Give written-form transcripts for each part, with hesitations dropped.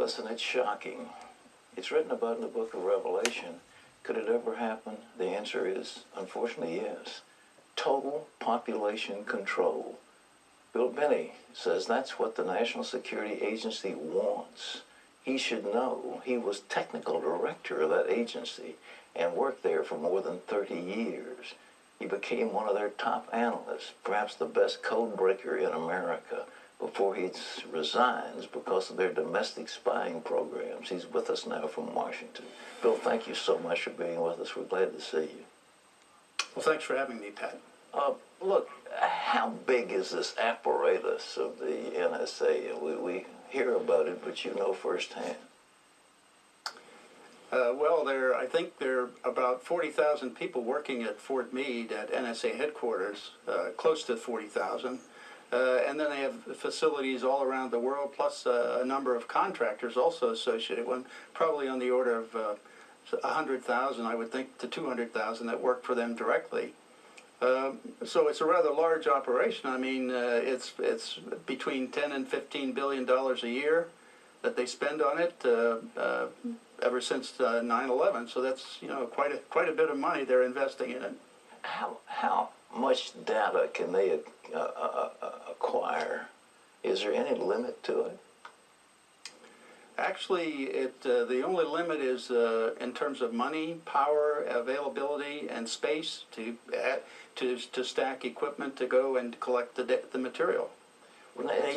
Listen, it's shocking. It's written about in the book of Revelation. Could it ever happen? The answer is, unfortunately, yes. Total population control. Bill Binney says that's what the National Security Agency wants. He should know. He was technical director of that agency and worked there for more than 30 years. He became one of their top analysts, perhaps the best code breaker in America, before he resigns because of their domestic spying programs. He's with us now from Washington. Bill, thank you so much for being with us. We're glad to see you. Well, thanks for having me, Pat. Look, how big is this apparatus of the NSA? We hear about it, but you know firsthand. Well, I think there are about 40,000 people working at Fort Meade at NSA headquarters, close to 40,000. And then they have facilities all around the world, plus a number of contractors also associated with them, probably on the order of 100,000, I would think, to 200,000 that work for them directly. So it's a rather large operation. I mean, it's between $10 and $15 billion a year that they spend on it ever since 9/11. So that's quite a bit of money they're investing in it. How much data can they acquire? Is there any limit to it? Actually, the only limit is in terms of money, power, availability, and space to stack equipment to go and collect the material. Well, now,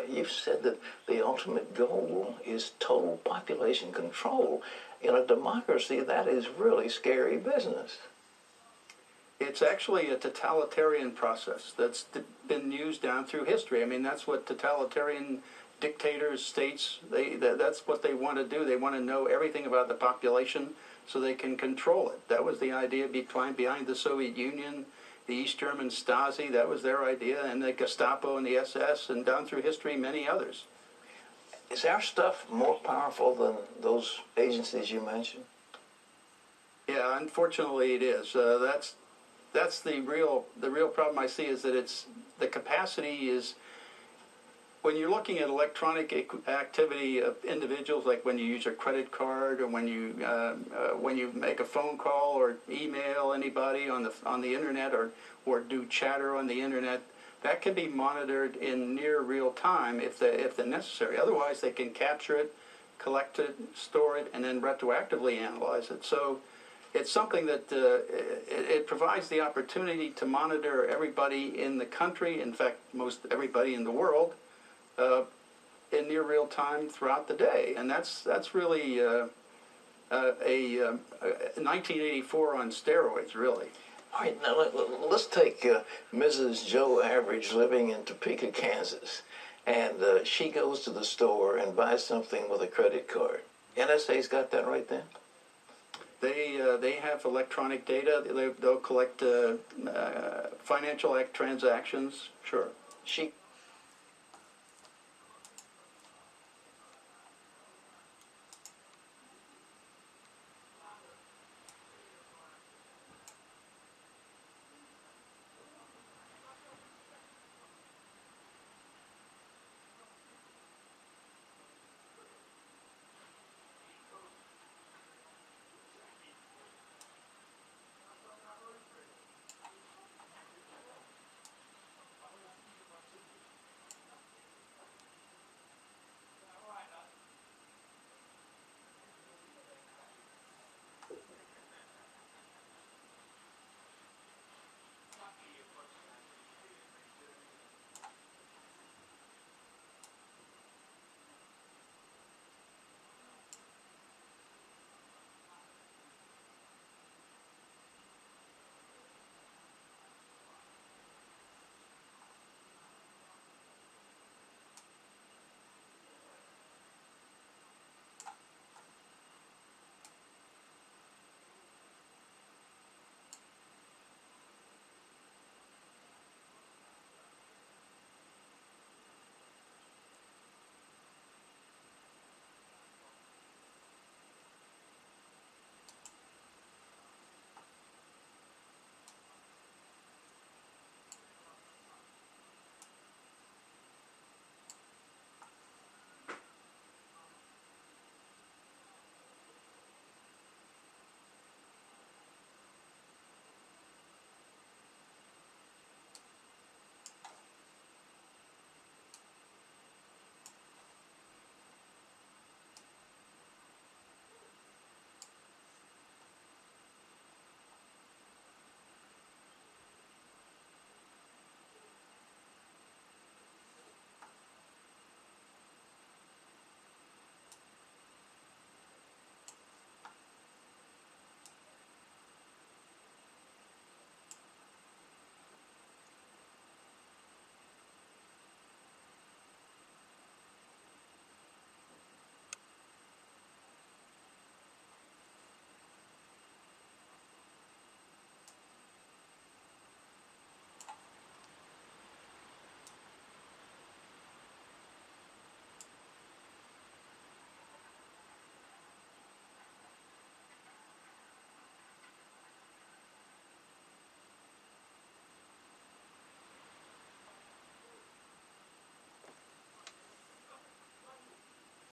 you've said that the ultimate goal is total population control. In a democracy, that is really scary business. It's actually a totalitarian process that's been used down through history. I mean, that's what totalitarian dictators, states, that's what they want to do. They want to know everything about the population so they can control it. That was the idea behind the Soviet Union, the East German Stasi. That was their idea, and the Gestapo and the SS, and down through history, many others. Is our stuff more powerful than those agencies you mentioned? Yeah, unfortunately it is. That's the real problem I see, is that the capacity is, when you're looking at electronic activity of individuals, like when you use a credit card, or when you make a phone call or email anybody on the internet, or do chatter on the internet, that can be monitored in near real time if they're necessary. Otherwise, they can capture it, collect it, store it, and then retroactively analyze it. So it's something that it provides the opportunity to monitor everybody in the country, in fact, most everybody in the world, in near real time throughout the day. And that's really a 1984 on steroids, really. All right, now let's take Mrs. Joe Average living in Topeka, Kansas, and she goes to the store and buys something with a credit card. NSA's got that right then? They have electronic data. They'll collect financial transactions. Sure. She